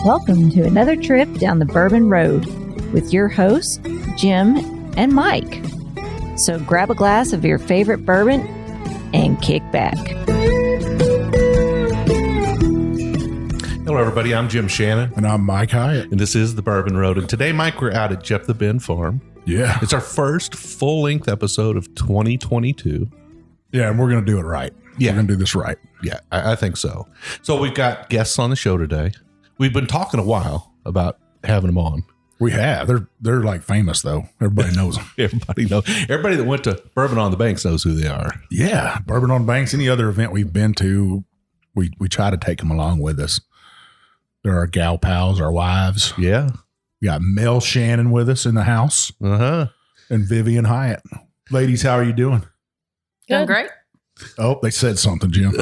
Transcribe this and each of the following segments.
Welcome to another trip down the Bourbon Road with your hosts, Jim and Mike. So grab a glass of your favorite bourbon and kick back. Hello, everybody. I'm Jim Shannon. And I'm Mike Hyatt. And this is the Bourbon Road. And today, Mike, we're out at Jeff the Ben Farm. Yeah. It's our first full-length episode of 2022. Yeah, and we're going to do it right. Yeah. We're going to do this right. Yeah, I think so. So we've got guests on the show today. We've been talking a while about having them on. We have. They're like famous, though. Everybody knows them. Everybody knows. Everybody that went to Bourbon on the Banks knows who they are. Yeah. Bourbon on the Banks, any other event we've been to, we try to take them along with us. They're our gal pals, our wives. Yeah. We got Mel Shannon with us in the house. Uh-huh. And Vivian Hyatt. Ladies, how are you doing? Doing great. Oh, they said something, Jim.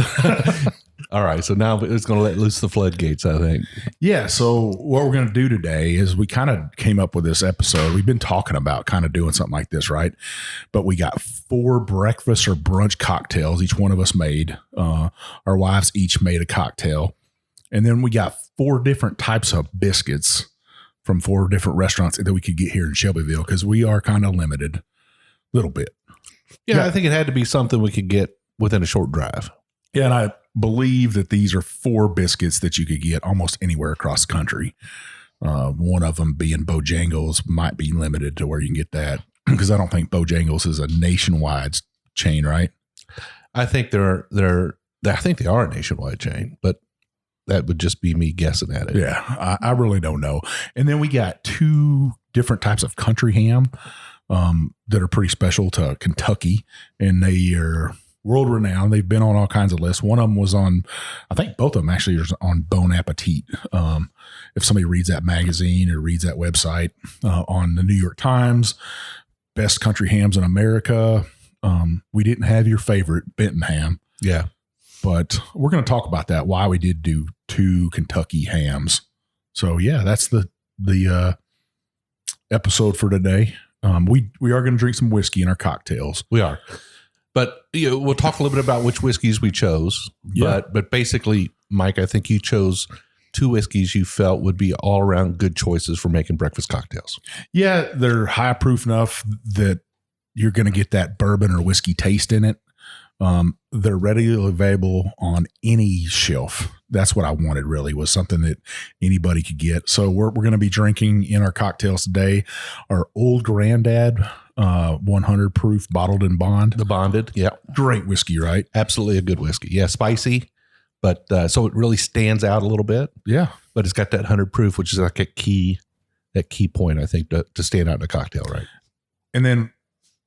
All right. So now it's going to let loose the floodgates, I think. Yeah. So what we're going to do today is we kind of came up with this episode. We've been talking about kind of doing something like this, right? But we got 4 breakfast or brunch cocktails each one of us made. Our wives each made a cocktail. And then we got 4 different types of biscuits from 4 different restaurants that we could get here in Shelbyville because we are kind of limited a little bit. Yeah, I think it had to be something we could get within a short drive. Yeah, and I believe that these are 4 biscuits that you could get almost anywhere across the country. One of them being Bojangles might be limited to where you can get that because I don't think Bojangles is a nationwide chain, right? I think I think they are a nationwide chain, but that would just be me guessing at it. Yeah, I really don't know. And then we got 2 different types of country ham that are pretty special to Kentucky, and they are world renowned. They've been on all kinds of lists. One of them was on, I think both of them actually are on Bon Appetit. If somebody reads that magazine or reads that website on the New York Times, best country hams in America. We didn't have your favorite Benton ham. Yeah. But we're going to talk about that, why we did do 2 Kentucky hams. So yeah, that's the episode for today. We are going to drink some whiskey in our cocktails. We are. But we'll talk a little bit about which whiskeys we chose. Yeah. But basically, Mike, I think you chose 2 whiskeys you felt would be all around good choices for making breakfast cocktails. Yeah, they're high proof enough that you're going to get that bourbon or whiskey taste in it. They're readily available on any shelf. That's what I wanted really, was something that anybody could get. So we're going to be drinking in our cocktails today our Old Grandad 100 proof bottled and bond. The bonded. Yeah. Great whiskey, right? Absolutely a good whiskey. Yeah. Spicy, but so it really stands out a little bit. Yeah. But it's got that 100 proof, which is like that key point, I think, to stand out in a cocktail, right? And then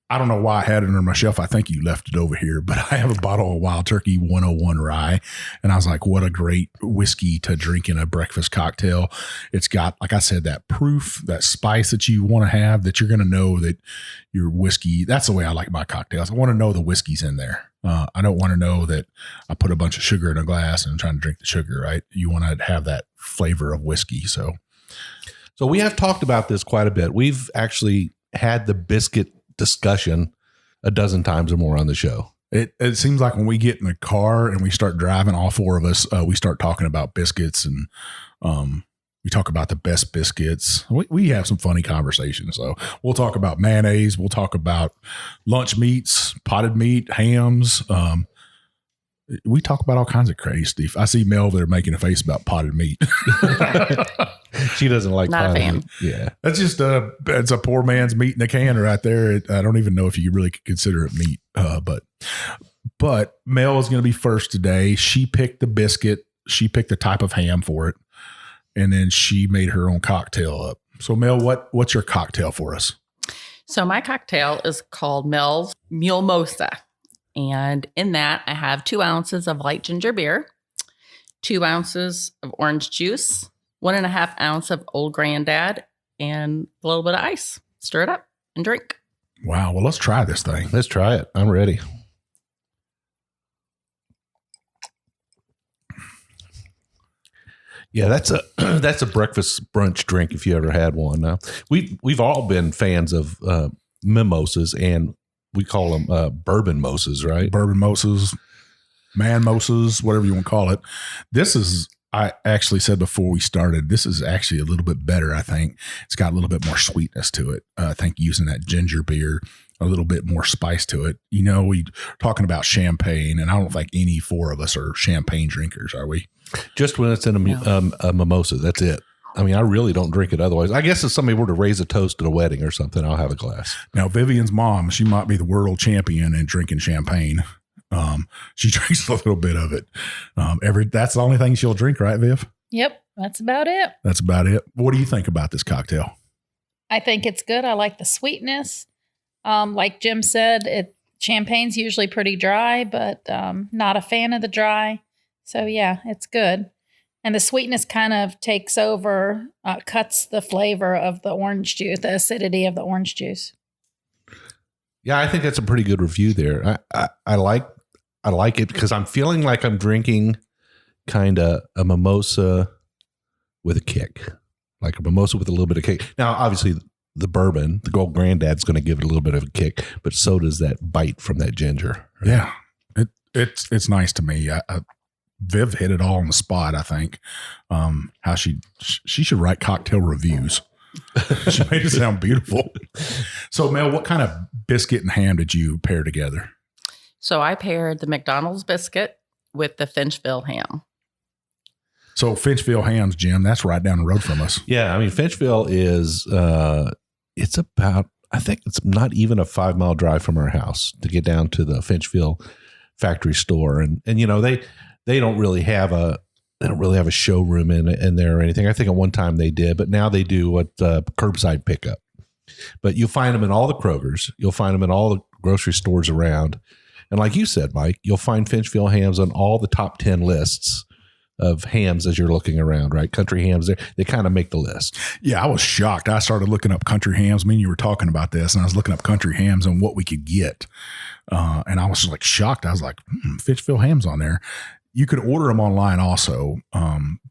I don't know why I had it under my shelf. I think you left it over here, but I have a bottle of Wild Turkey 101 Rye. And I was like, what a great whiskey to drink in a breakfast cocktail. It's got, like I said, that proof, that spice that you want to have, that you're going to know that your whiskey, that's the way I like my cocktails. I want to know the whiskey's in there. I don't want to know that I put a bunch of sugar in a glass and I'm trying to drink the sugar, right? You want to have that flavor of whiskey. So we have talked about this quite a bit. We've actually had the biscuit discussion a dozen times or more on the show. It seems like when we get in the car and we start driving, all 4 of us, we start talking about biscuits, and we talk about the best biscuits. We have some funny conversations. So we'll talk about mayonnaise. We'll talk about lunch meats, potted meat, hams. We talk about all kinds of crazy stuff. I see Mel there making a face about potted meat. She doesn't like Not a potted fan. meat. Yeah. That's just it's a poor man's meat in a can right there. I don't even know if you really could consider it meat. But Mel is going to be first today. She picked the biscuit. She picked the type of ham for it. And then she made her own cocktail up. So Mel, what's your cocktail for us? So my cocktail is called Mel's Mule Mosa. And in that, I have 2 ounces of light ginger beer, 2 ounces of orange juice, 1.5 ounce of Old Grandad, and a little bit of ice. Stir it up and drink. Wow. Well, let's try this thing. Let's try it. I'm ready. Yeah, that's a breakfast brunch drink if you ever had one. Now we've all been fans of mimosas, and we call them bourbon mosas, right? Bourbon mosas, man mosas, whatever you want to call it. This is, I actually said before we started, this is actually a little bit better, I think. It's got a little bit more sweetness to it. I think using that ginger beer, a little bit more spice to it. You know, we talking about champagne, and I don't think any four of us are champagne drinkers, are we? Just when it's in a mimosa, that's it. I mean, I really don't drink it otherwise. I guess if somebody were to raise a toast at a wedding or something, I'll have a glass. Now, Vivian's mom, she might be the world champion in drinking champagne. She drinks a little bit of it. That's the only thing she'll drink, right, Viv? Yep, that's about it. That's about it. What do you think about this cocktail? I think it's good. I like the sweetness. Like Jim said, champagne's usually pretty dry, but not a fan of the dry. So yeah, it's good. And the sweetness kind of takes over, cuts the flavor of the orange juice, the acidity of the orange juice. Yeah, I think that's a pretty good review there. I like it because I'm feeling like I'm drinking kind of a mimosa with a kick, like a mimosa with a little bit of kick. Now, obviously, the bourbon, the Gold Granddad's going to give it a little bit of a kick, but so does that bite from that ginger. Right? Yeah, it's nice to me. Viv hit it all on the spot, I think. How she should write cocktail reviews. She made it sound beautiful. So, Mel, what kind of biscuit and ham did you pair together? So I paired the McDonald's biscuit with the Finchville ham. So Finchville hams, Jim, that's right down the road from us. Yeah, I mean, Finchville is, it's about, I think it's not even a 5-mile drive from our house to get down to the Finchville factory store. And you know, they don't really have a showroom in there or anything. I think at one time they did, but now they do curbside pickup. But you'll find them in all the Krogers. You'll find them in all the grocery stores around. And like you said, Mike, you'll find Finchville hams on all the top 10 lists of hams as you're looking around, right? Country hams, they kind of make the list. Yeah, I was shocked. I started looking up country hams. I mean, you were talking about this, and I was looking up country hams and what we could get. And I was just like shocked. I was like, Finchville hams on there. You could order them online also,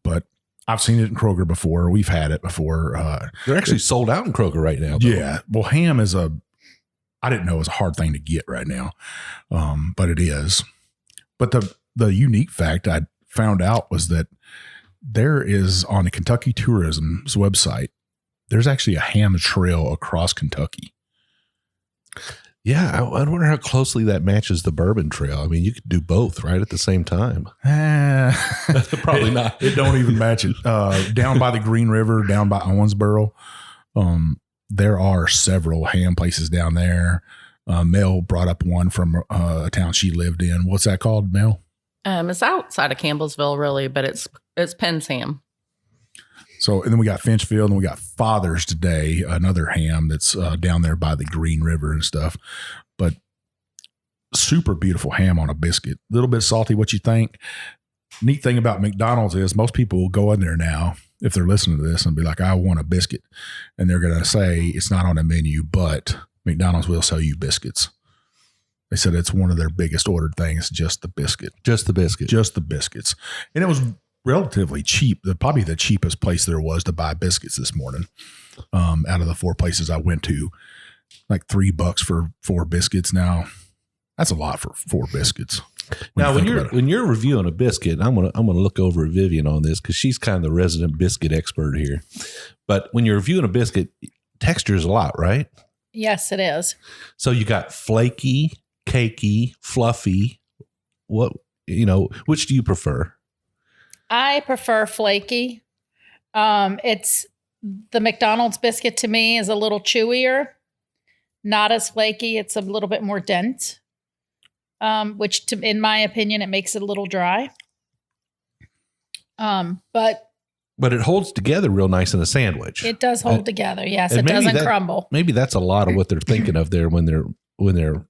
but I've seen it in Kroger before. We've had it before. They're actually sold out in Kroger right now, though. Yeah. Well, ham is I didn't know it was a hard thing to get right now, but it is. But the unique fact I found out was that there is, on the Kentucky Tourism's website, there's actually a ham trail across Kentucky. Yeah, I wonder how closely that matches the Bourbon Trail. I mean, you could do both right at the same time. Probably not. It don't even match it. Down by the Green River, down by Owensboro, there are several ham places down there. Mel brought up one from a town she lived in. What's that called, Mel? It's outside of Campbellsville, really, but it's Penn's ham. So, and then we got Finchville, and we got Father's Day, another ham that's down there by the Green River and stuff. But super beautiful ham on a biscuit. A little bit salty, what you think? Neat thing about McDonald's is most people will go in there now, if they're listening to this, and be like, I want a biscuit. And they're going to say it's not on the menu, but McDonald's will sell you biscuits. They said it's one of their biggest ordered things, just the biscuit. Just the biscuit. Just the biscuits. And it was relatively cheap. Probably the cheapest place there was to buy biscuits this morning. Out of the 4 places I went to, like $3 for 4 biscuits. Now, that's a lot for 4 biscuits. Now, when you're reviewing a biscuit, I'm gonna look over at Vivian on this because she's kind of the resident biscuit expert here. But when you're reviewing a biscuit, texture is a lot, right? Yes, it is. So you got flaky, cakey, fluffy. Which do you prefer? I prefer flaky. It's the McDonald's biscuit to me is a little chewier, not as flaky. It's a little bit more dense, which in my opinion, it makes it a little dry. But it holds together real nice in a sandwich. It does hold together. Yes, it doesn't crumble. Maybe that's a lot of what they're thinking of there when they're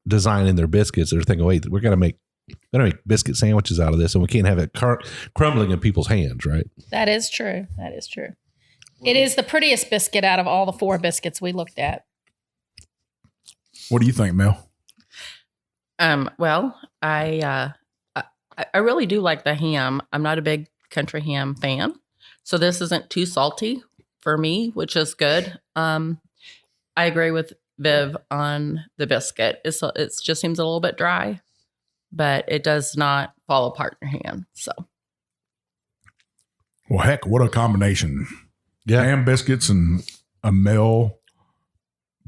designing their biscuits. They're thinking, wait, we're gonna make biscuit sandwiches out of this, and we can't have it crumbling in people's hands, right? That is true. That is true. It is the prettiest biscuit out of all the 4 biscuits we looked at. What do you think, Mel? Well, I really do like the ham. I'm not a big country ham fan, so this isn't too salty for me, which is good. I agree with Viv on the biscuit. It just seems a little bit dry, but it does not fall apart in your hand. So Well, heck, what a combination. Yeah. Ham biscuits and a Mel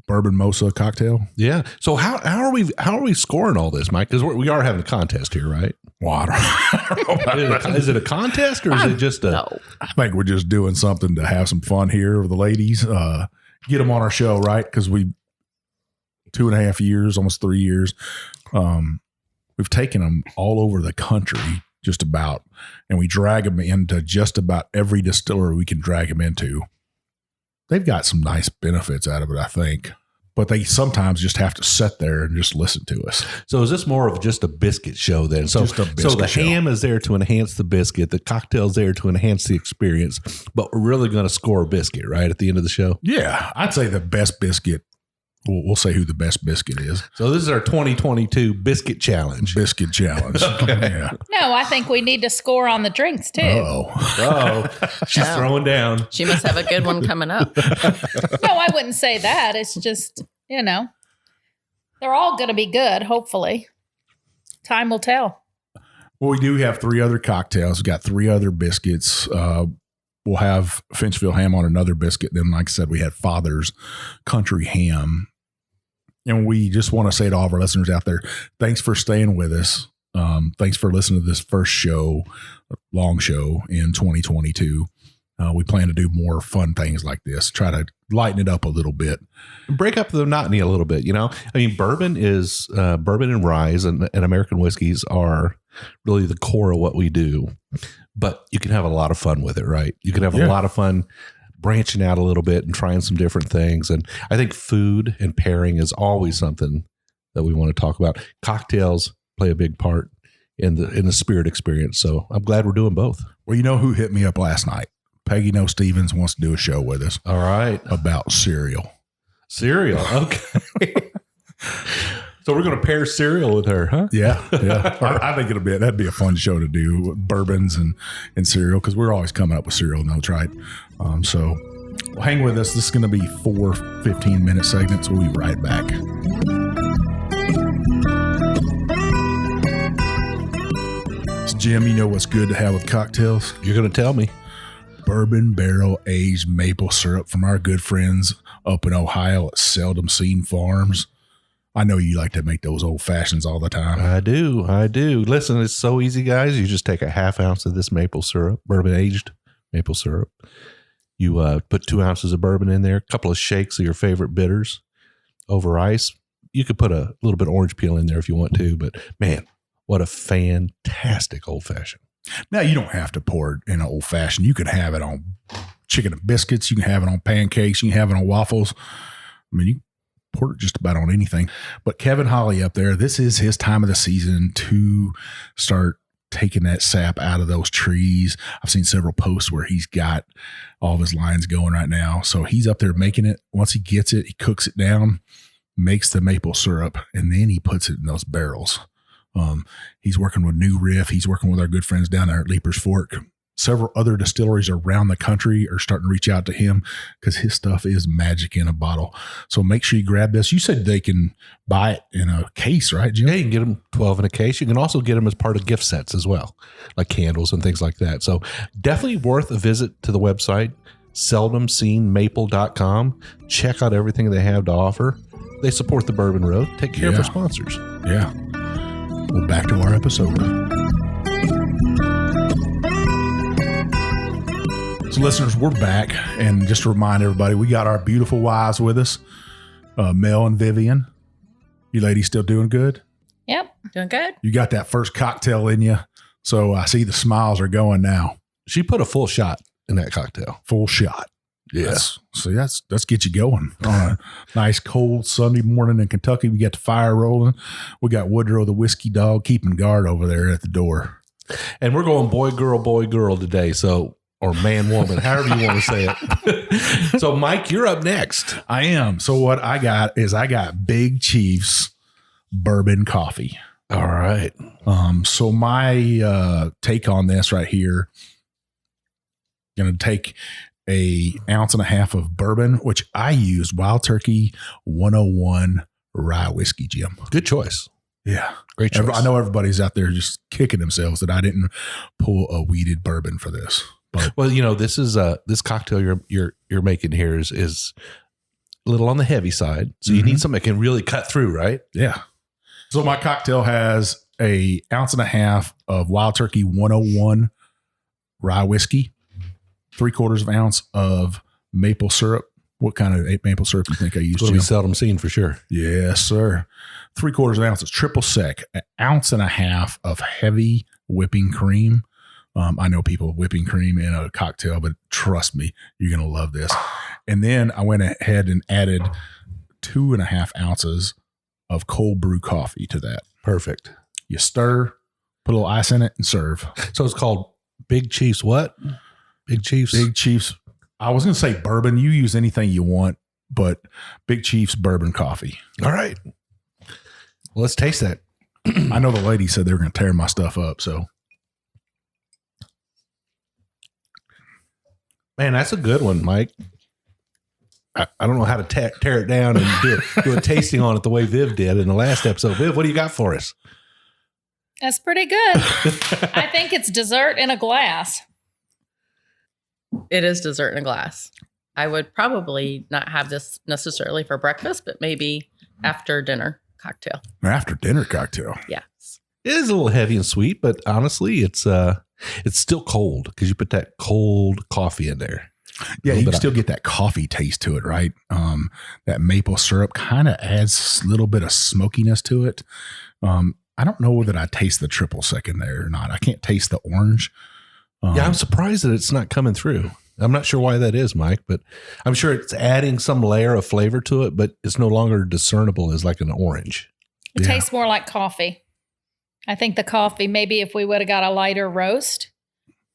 bourbon mosa cocktail. Yeah. So how are we scoring all this, Mike? Because we are having a contest here, right? Well, I don't know. Is it a contest or is it just a? No. I think we're just doing something to have some fun here with the ladies. Get them on our show, right? Because we 2.5 years, almost 3 years. We've taken them all over the country, just about, and we drag them into just about every distillery we can drag them into. They've got some nice benefits out of it, I think, but they sometimes just have to sit there and just listen to us. So is this more of just a biscuit show then? So, Just a biscuit so the show. ham is there to enhance the biscuit. The cocktail's there to enhance the experience, but we're really going to score a biscuit, right? At the end of the show. Yeah, I'd say the best biscuit. We'll say who the best biscuit is. So this is our 2022 biscuit challenge. Biscuit challenge. Yeah. No, I think we need to score on the drinks too. Oh, She's Yeah. throwing down. She must have a good one coming up. No, I wouldn't say that. It's just, they're all going to be good, hopefully. Time will tell. well, we do have 3 other cocktails. We've got 3 other biscuits. We'll have Finchville ham on another biscuit. Then, like I said, we had Father's Country Ham. And we just want to say to all of our listeners out there, thanks for staying with us. Thanks for listening to this first show, long show in 2022. We plan to do more fun things like this, try to lighten it up a little bit. Break up the monotony a little bit, I mean, bourbon and rye and American whiskeys are really the core of what we do, but you can have a lot of fun with it, right? You can have a lot of fun branching out a little bit and trying some different things. And I think food and pairing is always something that we want to talk about. Cocktails play a big part in the spirit experience. So I'm glad we're doing both. Well, you know who hit me up last night? Peggy No Stevens wants to do a show with us All right. about cereal. Cereal. Okay. So we're going to pair cereal with her, huh? Yeah. I think that'd be a fun show to do, bourbons and cereal, because we're always coming up with cereal notes, right? So hang with us. This is going to be 4 15-minute segments. We'll be right back. So Jim, you know what's good to have with cocktails? You're going to tell me. Bourbon barrel aged maple syrup from our good friends up in Ohio at Seldom Seen Farms. I know you like to make those old fashions all the time. I do. Listen, it's so easy, guys. You just take a half ounce of this maple syrup, bourbon aged maple syrup. You put 2 ounces of bourbon in there, a couple of shakes of your favorite bitters over ice. You could put a little bit of orange peel in there if you want to, but man, what a fantastic old fashioned. Now, you don't have to pour it in an old fashioned. You can have it on chicken and biscuits. You can have it on pancakes. You can have it on waffles. I mean, you can pour it just about on anything. But Kevin Holly up there, this is his time of the season to start taking that sap out of those trees. I've seen several posts where he's got all of his lines going right now. So he's up there making it. Once he gets it, he cooks it down, makes the maple syrup, and then he puts it in those barrels. He's working with New Riff. He's working with our good friends down there at Leaper's Fork. Several other distilleries around the country are starting to reach out to him because his stuff is magic in a bottle. So make sure you grab this. You said they can buy it in a case, right, Jim? Yeah, you can get them 12 in a case. You can also get them as part of gift sets as well, like candles and things like that. So definitely worth a visit to the website, seldomseenmaple.com. Check out everything they have to offer. They support the Bourbon Road. Take care of our sponsors. Yeah. Well, back to our episode. So, listeners, we're back. And just to remind everybody, we got our beautiful wives with us, Mel and Vivian. You ladies still doing good? Yep. Doing good. You got that first cocktail in you. So, I see the smiles are going now. She put a full shot in that cocktail. Full shot. Yes. So let's get you going on a nice cold Sunday morning in Kentucky. We got the fire rolling. We got Woodrow the whiskey dog keeping guard over there at the door. And we're going boy, girl today. So, or man, woman, however you want to say it. So, Mike, you're up next. I am. So what I got Big Chief's bourbon coffee. All right. So my take on this right here, going to take a 1.5 ounces of bourbon, which I used Wild Turkey 101 rye whiskey, Jim. Good choice. Yeah. Great choice. I know everybody's out there just kicking themselves that I didn't pull a weeded bourbon for this. But Well, this is this cocktail you're making here is a little on the heavy side. So you need something that can really cut through, right? yeah. So my cocktail has a 1.5 ounces of Wild Turkey 101 rye whiskey, 3/4 ounce of maple syrup. What kind of maple syrup do you think I use? It's going to be seldom seen for sure. Yes, sir. 3/4 ounces triple sec, 1.5 ounces of heavy whipping cream. I know people whipping cream in a cocktail, but trust me, you're going to love this. And then I went ahead and added 2.5 ounces of cold brew coffee to that. Perfect. You stir, put a little ice in it, and serve. So it's called Big Chiefs what? Big Chiefs? Big Chiefs. I was going to say bourbon. You use anything you want, but Big Chiefs bourbon coffee. All right. Well, let's taste that. I know the lady said they were going to tear my stuff up, so. Man, that's a good one, Mike. I don't know how to tear it down and do a tasting on it the way Viv did in the last episode. Viv, what do you got for us? That's pretty good. I think it's dessert in a glass. It is dessert in a glass. I would probably not have this necessarily for breakfast, but maybe after dinner cocktail. After dinner cocktail. Yes. It is a little heavy and sweet, but honestly, it's still cold because you put that cold coffee in there. Yeah, you can still get that coffee taste to it, right? That maple syrup kind of adds a little bit of smokiness to it. I don't know that I taste the triple sec in there or not. I can't taste the orange. Yeah, I'm surprised that it's not coming through. I'm not sure why that is, Mike, but I'm sure it's adding some layer of flavor to it, but it's no longer discernible as like an orange. It tastes more like coffee. I think the coffee, maybe if we would have got a lighter roast,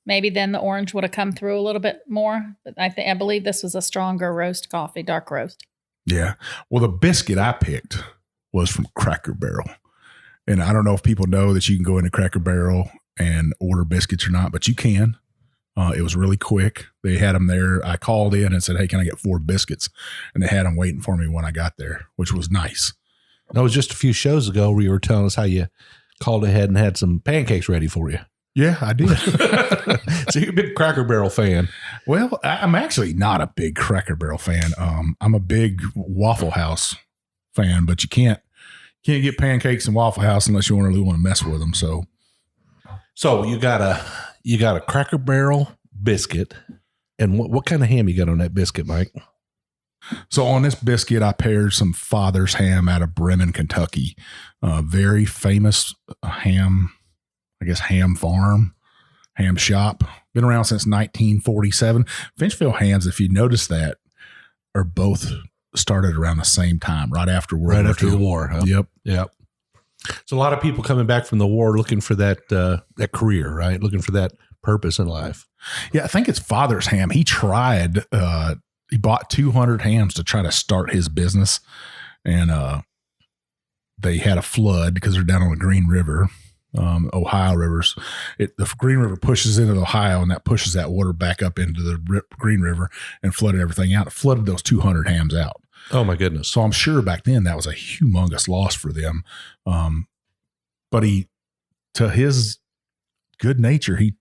maybe then the orange would have come through a little bit more. But I believe this was a stronger roast coffee, dark roast. Yeah. Well, the biscuit I picked was from Cracker Barrel. And I don't know if people know that you can go into Cracker Barrel and order biscuits or not, but you can. It was really quick. They had them there. I called in and said, hey, can I get 4 biscuits? And they had them waiting for me when I got there, which was nice. That was just a few shows ago where you were telling us how you called ahead and had some pancakes ready for you. Yeah, I did. So you're a big Cracker Barrel fan. Well, I'm actually not a big Cracker Barrel fan. I'm a big Waffle House fan, but you can't get pancakes in Waffle House unless you really want to mess with them. So you got a Cracker Barrel biscuit, and what kind of ham you got on that biscuit, Mike? So on this biscuit, I paired some Father's ham out of Bremen, Kentucky. Very famous ham farm, ham shop. Been around since 1947. Finchville hams, if you notice that, are both started around the same time, right after the war. Huh? Yep. So a lot of people coming back from the war looking for that career, right? Looking for that purpose in life. Yeah, I think it's Father's ham. He tried. He bought 200 hams to try to start his business, and they had a flood because they're down on the Green River, Ohio rivers. The Green River pushes into the Ohio, and that pushes that water back up into the Green River and flooded everything out. It flooded those 200 hams out. Oh my goodness. So I'm sure back then that was a humongous loss for them. But to his good nature, he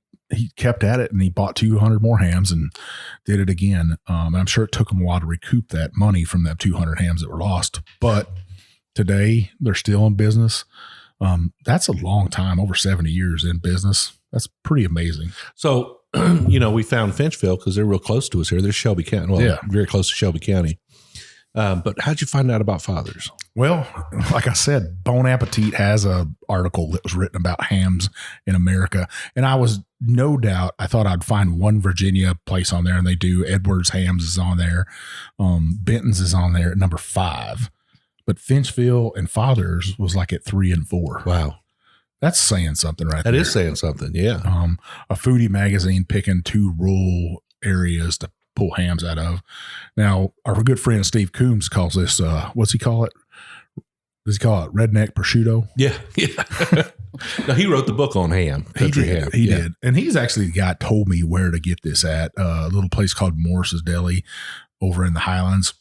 kept at it and he bought 200 more hams and did it again. And I'm sure it took him a while to recoup that money from that 200 hams that were lost. But today they're still in business. That's a long time, over 70 years in business. That's pretty amazing. So, we found Finchville because they're real close to us here. They're Shelby County. Well, Yeah. very close to Shelby County. But how'd you find out about Father's? Well, like I said, Bon Appetit has an article that was written about hams in America. And I thought I'd find one Virginia place on there, and they do. Edwards Hams is on there. Benton's is on there at number 5. But Finchville and Father's was like at 3 and 4. Wow. That's saying something right there. That is saying something. Yeah. A foodie magazine picking 2 rural areas to pull hams out of. Now, our good friend Steve Coombs calls this, what's he call it? Does he call it redneck prosciutto? Yeah. No, he wrote the book on ham. Country ham. He did. And he's actually the guy told me where to get this at. A little place called Morris's Deli over in the Highlands.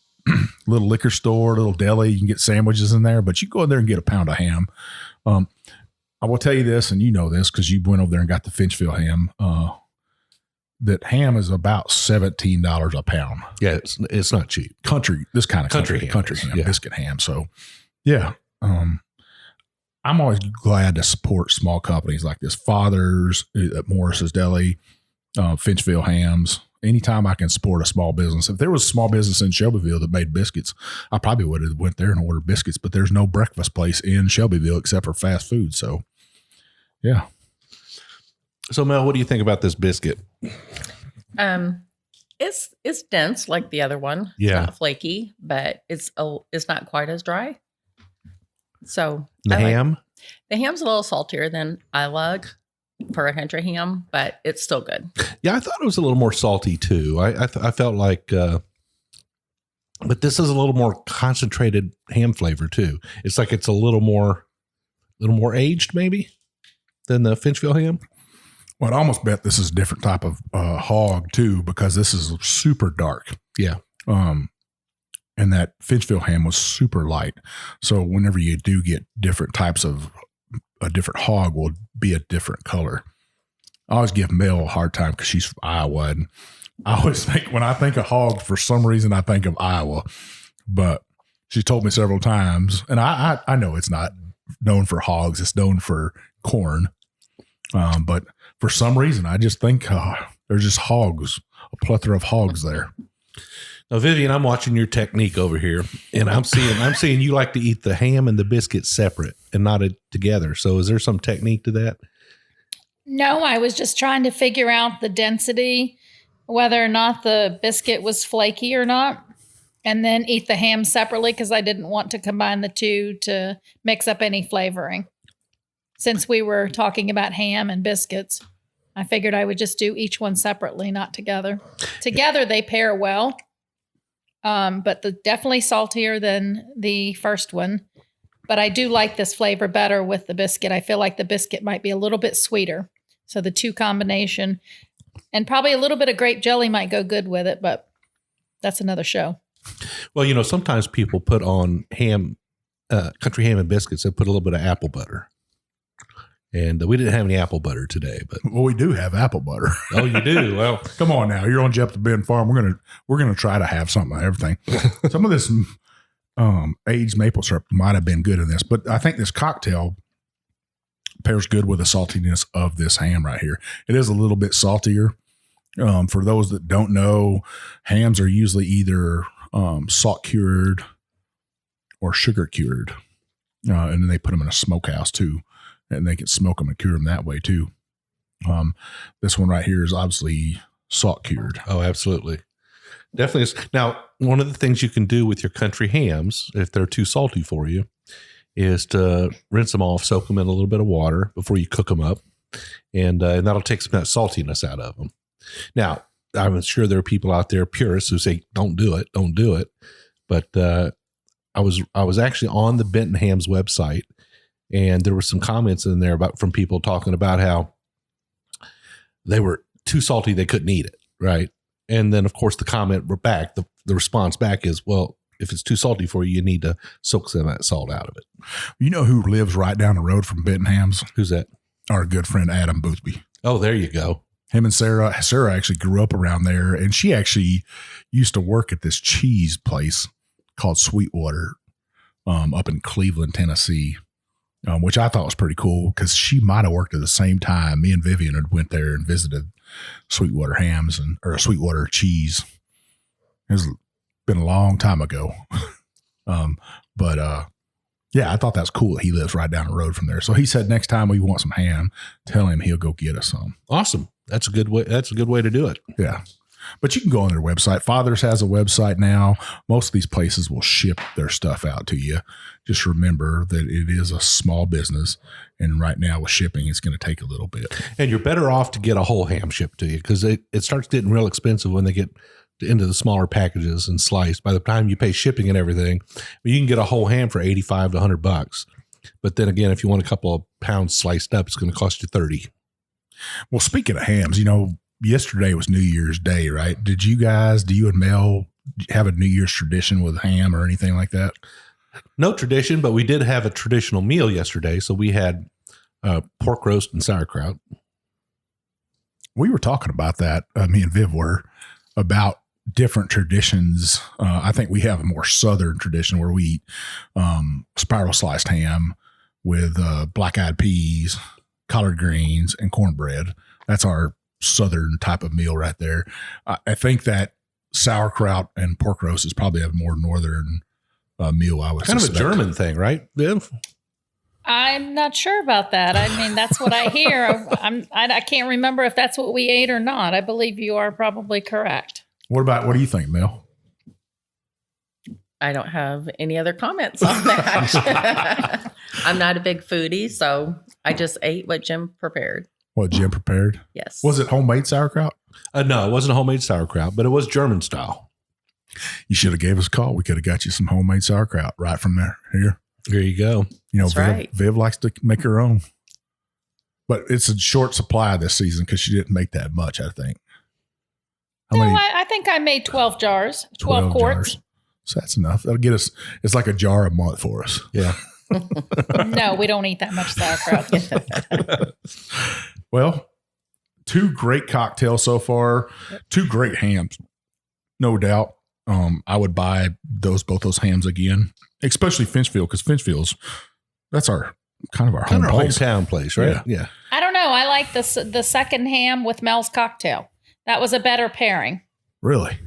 Little liquor store, little deli. You can get sandwiches in there, but you go in there and get a pound of ham. I will tell you this, and you know this because you went over there and got the Finchville ham. that ham is about $17 a pound. Yeah, it's not cheap. This kind of country ham, yeah. biscuit ham. So, yeah, I'm always glad to support small companies like this. Father's at Morris's Deli, Finchville Hams. Anytime I can support a small business. If there was a small business in Shelbyville that made biscuits, I probably would have went there and ordered biscuits. But there's no breakfast place in Shelbyville except for fast food. So, yeah. So, Mel, what do you think about this biscuit? It's dense like the other one. Yeah. It's not flaky, but it's not quite as dry. So The ham's a little saltier than I like for a country ham, but it's still good. Yeah, I thought it was a little more salty too. I felt like, but this is a little more concentrated ham flavor too. It's like it's a little more aged maybe than the Finchville ham. Well, I'd almost bet this is a different type of hog too, because this is super dark. Yeah. And that Finchville ham was super light. So whenever you do get different types of a different hog will be a different color. I always give Mel a hard time because she's from Iowa. And I always think when I think of hog, for some reason, I think of Iowa. But she told me several times, and I know it's not known for hogs. It's known for corn. But for some reason, I just think there's just hogs, a plethora of hogs there. Now, Vivian, I'm watching your technique over here, and I'm seeing you like to eat the ham and the biscuit separate and not together. So, is there some technique to that? No, I was just trying to figure out the density, whether or not the biscuit was flaky or not, and then eat the ham separately because I didn't want to combine the two to mix up any flavoring. Since we were talking about ham and biscuits, I figured I would just do each one separately, not together. Together, they pair well. But definitely saltier than the first one. But I do like this flavor better with the biscuit. I feel like the biscuit might be a little bit sweeter. So the two combination and probably a little bit of grape jelly might go good with it, but that's another show. Well, sometimes people put on ham, country ham and biscuits, they put a little bit of apple butter. And we didn't have any apple butter today, but we do have apple butter. Oh, you do? Well, come on now. You're on Jeff the Ben Farm. We're gonna try to have something of everything. Some of this aged maple syrup might have been good in this, but I think this cocktail pairs good with the saltiness of this ham right here. It is a little bit saltier. For those that don't know, hams are usually either salt cured or sugar cured, and then they put them in a smokehouse too. And they can smoke them and cure them that way too. This one right here is obviously salt cured. Oh, absolutely. Definitely is. Now, one of the things you can do with your country hams, if they're too salty for you, is to rinse them off, soak them in a little bit of water before you cook them up. And that'll take some of that saltiness out of them. Now, I'm sure there are people out there, purists, who say, don't do it. But I was actually on the Benton Hams website, and there were some comments in there from people talking about how they were too salty, they couldn't eat it, right? And then, of course, the comment back, the response back is, well, if it's too salty for you, you need to soak some of that salt out of it. You know who lives right down the road from Benton Hams? Who's that? Our good friend Adam Boothby. Oh, there you go. Him and Sarah. Sarah actually grew up around there, and she actually used to work at this cheese place called Sweetwater up in Cleveland, Tennessee. Which I thought was pretty cool because she might have worked at the same time. Me and Vivian had went there and visited Sweetwater Hams or Sweetwater Cheese. It's been a long time ago. Yeah, I thought that's cool that he lives right down the road from there. So he said next time we want some ham, tell him he'll go get us some. Awesome. That's a good way. That's a good way to do it. Yeah. But you can go on their website. Father's has a website now. Most of these places will ship their stuff out to you. Just remember that it is a small business. And right now with shipping, it's going to take a little bit. And you're better off to get a whole ham shipped to you because it starts getting real expensive when they get into the smaller packages and sliced. By the time you pay shipping and everything, you can get a whole ham for $85 to $100. But then again, if you want a couple of pounds sliced up, it's going to cost you $30. Well, speaking of hams, yesterday was New Year's Day, right? Do you and Mel have a New Year's tradition with ham or anything like that? No tradition, but we did have a traditional meal yesterday. So we had pork roast and sauerkraut. We were talking about that. Me and Viv were about different traditions. I think we have a more southern tradition where we eat spiral sliced ham with black-eyed peas, collard greens, and cornbread. That's our southern type of meal right there. I think that sauerkraut and pork roast is probably a more northern meal, I would Kind suspect. of a German thing, right, Viv? I'm not sure about that. I mean, that's what I hear. I can't remember if that's what we ate or not. I believe you are probably correct. What do you think, Mel? I don't have any other comments on that. I'm not a big foodie, so I just ate what Jim prepared. What Jim prepared? Yes. Was it homemade sauerkraut? No, it wasn't homemade sauerkraut, but it was German style. You should have gave us a call. We could have got you some homemade sauerkraut right from there. Here. There you go. You know, That's right. Viv likes to make her own. But it's a short supply this season because she didn't make that much, I think. I think I made 12 jars, 12 quarts. Jars. So that's enough. That'll get us, it's like a jar a month for us. Yeah. No, we don't eat that much sauerkraut. Well, 2 great cocktails so far, 2 great hams, no doubt. I would buy both those hams again, especially Finchfield, because Finchfield's that's our kind of our home place. Hometown place, right? Yeah. I don't know. I like the second ham with Mel's cocktail. That was a better pairing. Really?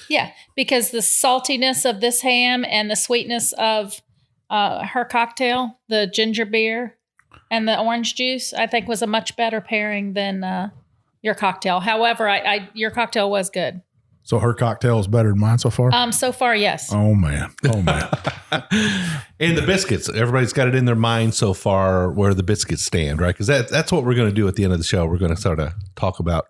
Yeah, because the saltiness of this ham and the sweetness of her cocktail, the ginger beer and the orange juice, I think was a much better pairing than your cocktail. However, your cocktail was good. So her cocktail is better than mine so far? So far, yes. Oh, man. And the biscuits, everybody's got it in their mind so far where the biscuits stand, right? Because that's what we're going to do at the end of the show. We're going to sort of talk about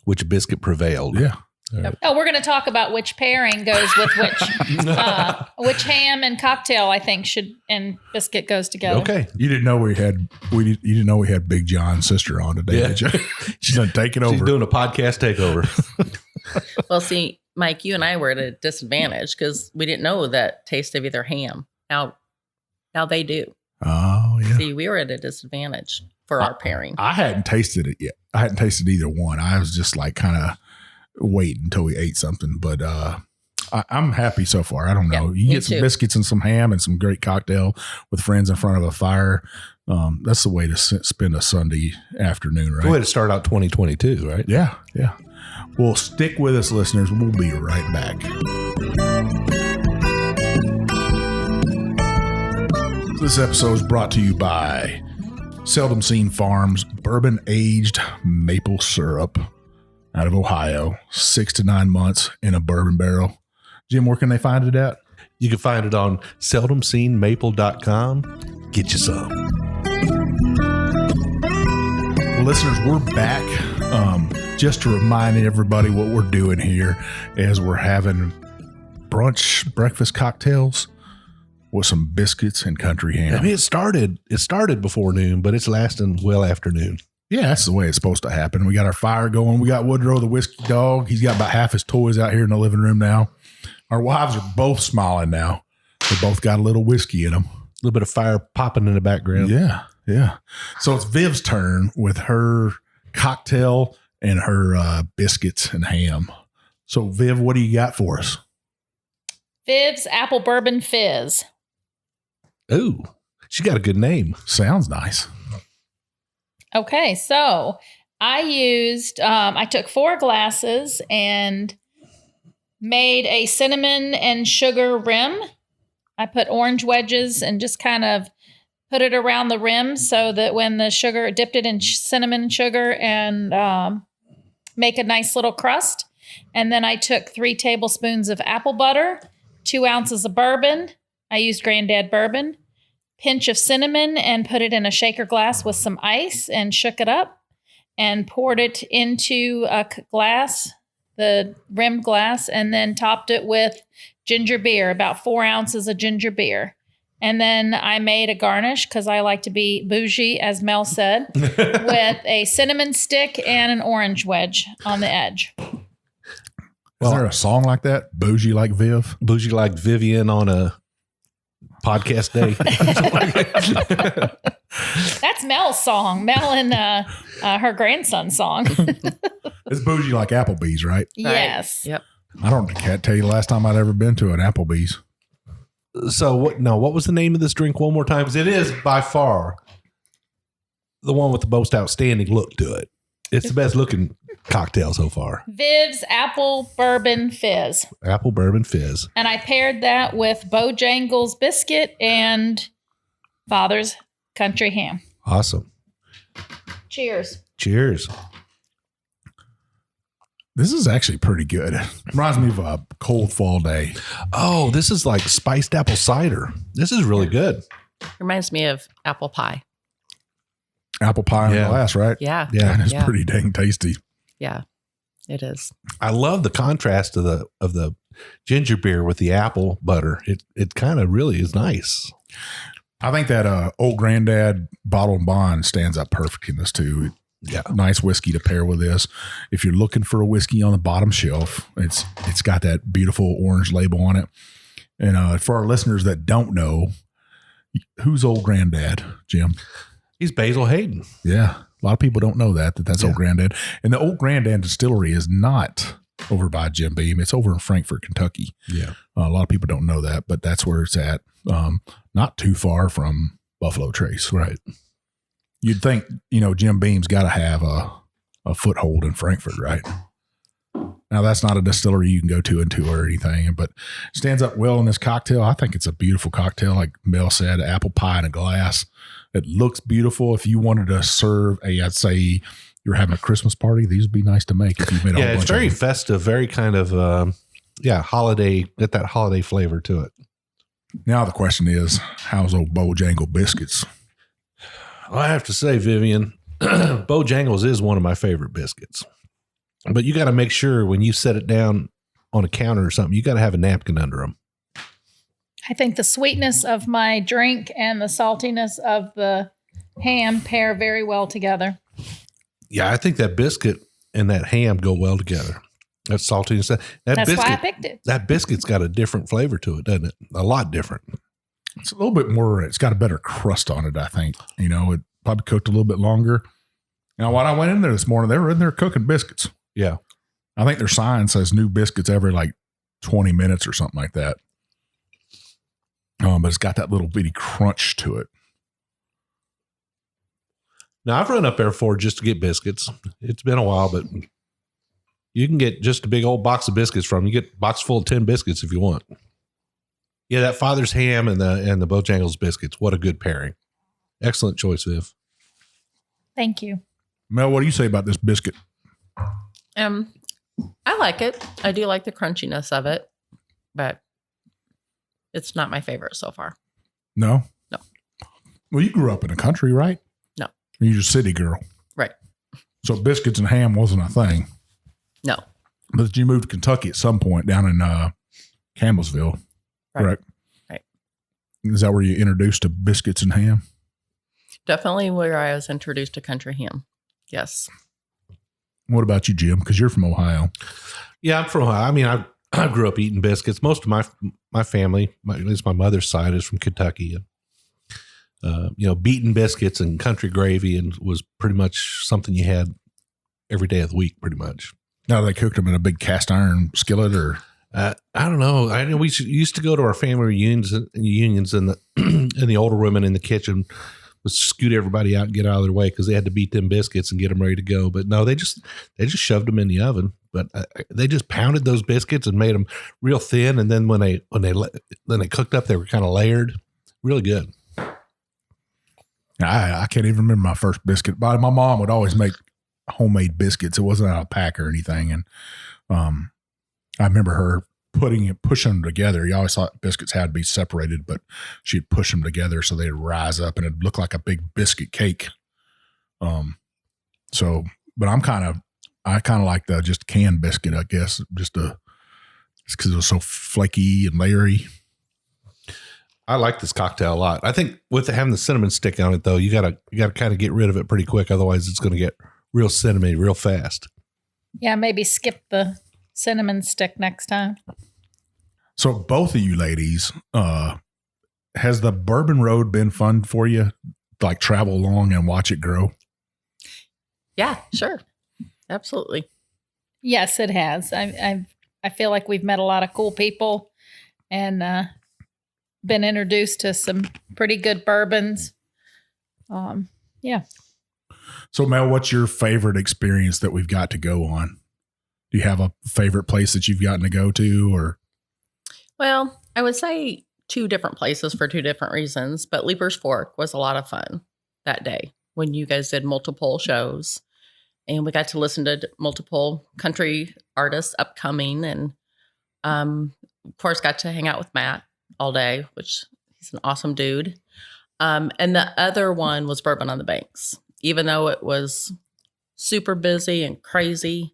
which biscuit prevailed. Yeah. Right. Oh, we're going to talk about which pairing goes with which ham and cocktail I think and biscuit goes together. Okay. You didn't know we had Big John's sister on today, did you? She's going to take it over. She's doing a podcast takeover. Well, see, Mike, you and I were at a disadvantage because we didn't know that taste of either ham. Now they do. Oh, yeah. See, we were at a disadvantage for our pairing. I hadn't tasted it yet. I hadn't tasted either one. I was just like kind of waiting until we ate something. But I'm happy so far. I don't know. Yeah, You me get some too. biscuits and some ham and some great cocktail with friends in front of a fire. That's the way to spend a Sunday afternoon, right? Way to start out 2022, right? Yeah, yeah. Well, stick with us, listeners. We'll be right back. This episode is brought to you by Seldom Seen Farms Bourbon Aged Maple Syrup out of Ohio. 6 to 9 months in a bourbon barrel. Jim, where can they find it at? You can find it on seldomseenmaple.com. Get you some. Well, listeners, we're back. Just to remind everybody what we're doing here is we're having breakfast cocktails with some biscuits and country ham. I mean, it started before noon, but it's lasting well after noon. Yeah, that's the way it's supposed to happen. We got our fire going. We got Woodrow the whiskey dog. He's got about half his toys out here in the living room now. Our wives are both smiling now. They both got a little whiskey in them. A little bit of fire popping in the background. Yeah, yeah. So it's Viv's turn with her cocktail and her biscuits and ham. So, Viv, what do you got for us? Viv's Apple Bourbon Fizz. Ooh, she got a good name. Sounds nice. Okay, so I took 4 glasses and made a cinnamon and sugar rim. I put orange wedges and just kind of put it around the rim so that when the sugar, dipped it in cinnamon and sugar and make a nice little crust. And then I took 3 tablespoons of apple butter, 2 ounces of bourbon. I used Granddad bourbon, pinch of cinnamon, and put it in a shaker glass with some ice and shook it up and poured it into a glass, the rimmed glass, and then topped it with ginger beer, about 4 ounces of ginger beer. And then I made a garnish because I like to be bougie, as Mel said, with a cinnamon stick and an orange wedge on the edge. Is there a song like that? Bougie like Viv? Bougie like Vivian on a podcast day. That's Mel's song. Mel and her grandson's song. It's bougie like Applebee's, right? Yes. Yep. Can't tell you the last time I'd ever been to an Applebee's. So what was the name of this drink one more time? Because it is by far the one with the most outstanding look to it. It's the best looking cocktail so far. Viv's Apple Bourbon Fizz. Apple Bourbon Fizz. And I paired that with Bojangles Biscuit and Father's Country Ham. Awesome. Cheers. Cheers. This is actually pretty good. Reminds me of a cold fall day. Oh, this is like spiced apple cider. This is really good. Reminds me of apple pie. Apple pie in the glass, right? Yeah. Yeah. And it's pretty dang tasty. Yeah. It is. I love the contrast of the ginger beer with the apple butter. It kind of really is nice. I think that Old Granddad Bottle and Bond stands up perfect in this too. Yeah. Nice whiskey to pair with this. If you're looking for a whiskey on the bottom shelf, it's got that beautiful orange label on it. And for our listeners that don't know, who's Old Granddad, Jim? He's Basil Hayden. Yeah. A lot of people don't know that's Old Granddad. And the Old Granddad distillery is not over by Jim Beam. It's over in Frankfort, Kentucky. Yeah. A lot of people don't know that, but that's where it's at. Not too far from Buffalo Trace. Right. You'd think, Jim Beam's got to have a foothold in Frankfort, right? Now, that's not a distillery you can go to and tour or anything, but stands up well in this cocktail. I think it's a beautiful cocktail. Like Mel said, apple pie in a glass. It looks beautiful. If you wanted to serve I'd say you're having a Christmas party, these would be nice to make if you made a whole bunch. It's very of them. festive, very kind of, holiday, get that holiday flavor to it. Now the question is, how's old Bojangle Biscuits? I have to say, Vivian, Bojangles is one of my favorite biscuits. But you got to make sure when you set it down on a counter or something, you got to have a napkin under them. I think the sweetness of my drink and the saltiness of the ham pair very well together. Yeah, I think that biscuit and that ham go well together. That saltiness. That's biscuit, why I picked it. That biscuit's got a different flavor to it, doesn't it? A lot different. It's a little bit more, it's got a better crust on it, I think. It probably cooked a little bit longer. Now, when I went in there this morning, they were in there cooking biscuits. Yeah. I think their sign says new biscuits every 20 minutes or something like that. But it's got that little bitty crunch to it. Now, I've run up there before just to get biscuits. It's been a while, but you can get just a big old box of biscuits from. You get a box full of 10 biscuits if you want. Yeah, that Father's ham and the Bojangles biscuits. What a good pairing. Excellent choice, Viv. Thank you. Mel, what do you say about this biscuit? I like it. I do like the crunchiness of it, but it's not my favorite so far. No? No. Well, you grew up in the country, right? No. You're a city girl. Right. So biscuits and ham wasn't a thing. No. But you moved to Kentucky at some point down in Campbellsville, Right. correct? Right. Is that where you introduced to biscuits and ham? Definitely where I was introduced to country ham. Yes. What about you, Jim? Because you're from Ohio. Yeah, I'm from Ohio. I mean, I grew up eating biscuits. Most of my family, at least my mother's side, is from Kentucky. And, beaten biscuits and country gravy and was pretty much something you had every day of the week, pretty much. Now they cooked them in a big cast iron skillet, or I don't know. I know we used to go to our family reunions, and the older women in the kitchen would scoot everybody out and get out of their way because they had to beat them biscuits and get them ready to go. But no, they just shoved them in the oven. But they just pounded those biscuits and made them real thin. And then when they cooked up, they were kind of layered. Really good. I can't even remember my first biscuit. But my mom would always make homemade biscuits. It wasn't out of a pack or anything. And I remember her pushing them together. You always thought biscuits had to be separated, but she'd push them together so they'd rise up and it'd look like a big biscuit cake. But I kind of like the just canned biscuit, I guess, just because it was so flaky and layery. I like this cocktail a lot. I think with having the cinnamon stick on it, though, you gotta kind of get rid of it pretty quick. Otherwise, it's going to get real cinnamony real fast. Yeah, maybe skip the cinnamon stick next time. So both of you ladies Has the Bourbon Road been fun for you? Like travel along and watch it grow? Yeah, sure. Absolutely. Yes, it has. I feel like we've met a lot of cool people and been introduced to some pretty good bourbons. Yeah. So, Mel, what's your favorite experience that we've got to go on? Do you have a favorite place that you've gotten to go to, or? Well, I would say 2 different places for 2 different reasons, but Leaper's Fork was a lot of fun that day when you guys did multiple shows, and we got to listen to multiple country artists upcoming, and of course got to hang out with Matt all day, which he's an awesome dude. And the other one was Bourbon on the Banks. Even though it was super busy and crazy,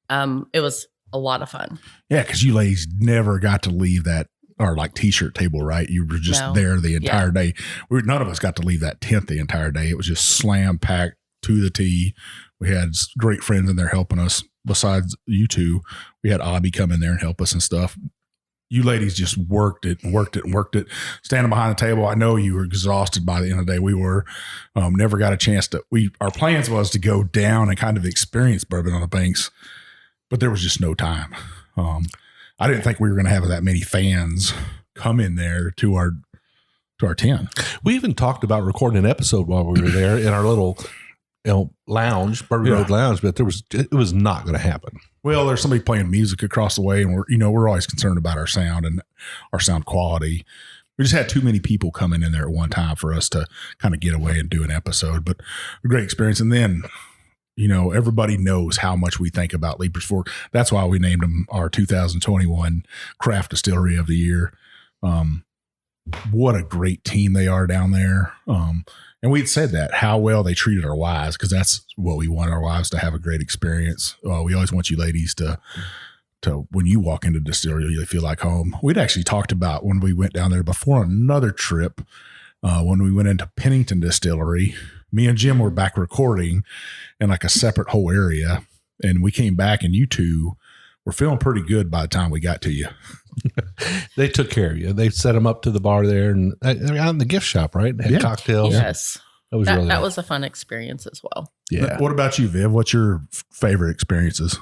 it was a lot of fun. Yeah, because you ladies never got to leave that, or like t-shirt table, right? You were just there the entire day. None of us got to leave that tent the entire day. It was just slam packed to the T. We had great friends in there helping us. Besides you two, we had Abby come in there and help us and stuff. You ladies just worked it. Standing behind the table, I know you were exhausted by the end of the day. We were. Never got a chance to. Our plans was to go down and kind of experience Bourbon on the Banks, but there was just no time. I didn't think we were going to have that many fans come in there to our tent. We even talked about recording an episode while we were there in our little lounge, Bourbon Road Lounge, but it was not going to happen. Well, there's somebody playing music across the way, and we're always concerned about our sound and our sound quality. We just had too many people coming in there at one time for us to kind of get away and do an episode, but a great experience. And then, everybody knows how much we think about Leaper's Fork. That's why we named them our 2021 Craft Distillery of the Year. What a great team they are down there. And we'd said that, how well they treated our wives, because that's what we want our wives to have a great experience. We always want you ladies to when you walk into the distillery, you feel like home. We'd actually talked about when we went down there before another trip, when we went into Pennington Distillery. Me and Jim were back recording in like a separate whole area, and we came back and you two were feeling pretty good by the time we got to you. They took care of you. They set them up to the bar there, and they're out in the gift shop, right? They had cocktails. Yes. That was a fun experience as well. Yeah. What about you, Viv? What's your favorite experiences?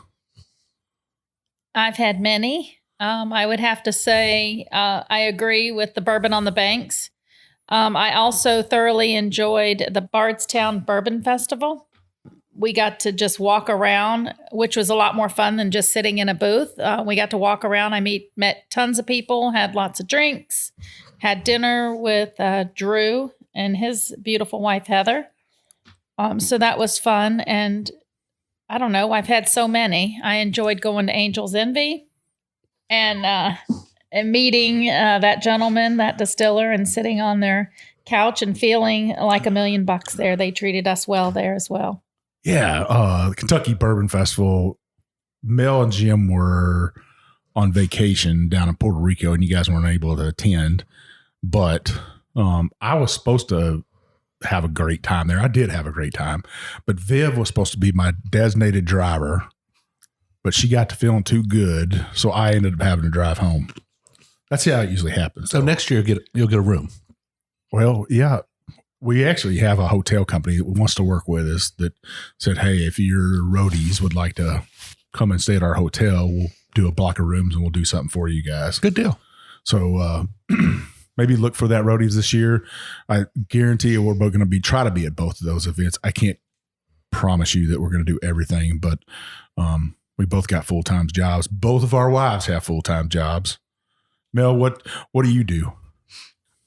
I've had many. I would have to say I agree with the Bourbon on the Banks. I also thoroughly enjoyed the Bardstown Bourbon Festival. We got to just walk around, which was a lot more fun than just sitting in a booth. We got to walk around. I met tons of people, had lots of drinks, had dinner with Drew and his beautiful wife, Heather. So that was fun. And I don't know, I've had so many. I enjoyed going to Angel's Envy and meeting that gentleman, that distiller, and sitting on their couch and feeling like $1 million there. They treated us well there as well. Yeah. The Kentucky Bourbon Festival, Mel and Jim were on vacation down in Puerto Rico, and you guys weren't able to attend, but I was supposed to have a great time there. I did have a great time, but Viv was supposed to be my designated driver, but she got to feeling too good, so I ended up having to drive home. That's how it usually happens. So next year you'll get a room. Well, yeah. We actually have a hotel company that wants to work with us that said, hey, if your roadies would like to come and stay at our hotel, we'll do a block of rooms and we'll do something for you guys. Good deal. So maybe look for that roadies this year. I guarantee you we're both going to try to be at both of those events. I can't promise you that we're going to do everything, but we both got full-time jobs. Both of our wives have full-time jobs. Mel, what do you do?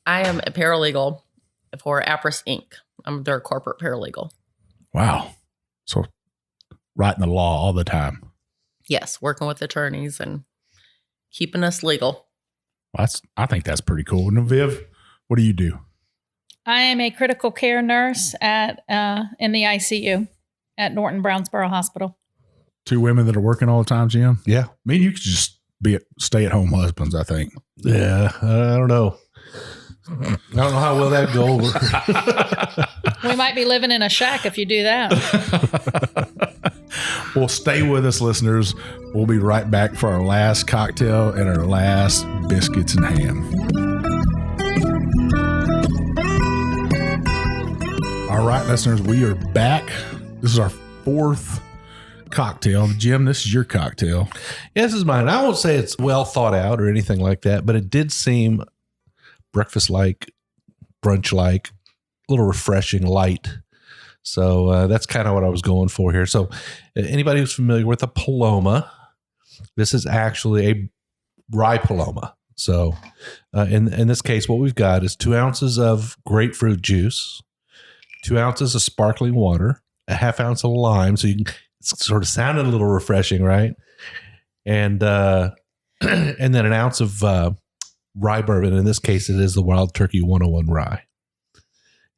I am a paralegal for Apris Inc. I'm their corporate paralegal. Wow. So writing the law all the time. Yes, working with attorneys and keeping us legal. I think that's pretty cool. And Viv, what do you do? I am a critical care nurse in the ICU at Norton Brownsboro Hospital. 2 women that are working all the time, Jim? Yeah. I mean, you could just be stay-at-home husbands, I think. Yeah. I don't know. I don't know how well that'd go over. We might be living in a shack if you do that. Well, stay with us, listeners. We'll be right back for our last cocktail and our last biscuits and ham. All right, listeners, we are back. This is our fourth cocktail. Jim, this is your cocktail. Yeah, this is mine. I won't say it's well thought out or anything like that, but it did seem breakfast-like, brunch-like, a little refreshing, light. So that's kind of what I was going for here. So anybody who's familiar with a Paloma, this is actually a Rye Paloma. So in this case, what we've got is 2 ounces of grapefruit juice, 2 ounces of sparkling water, a half ounce of lime. So you can, it's sort of sounded a little refreshing, right? And and then an ounce of rye bourbon. In this case, it is the Wild Turkey 101 rye.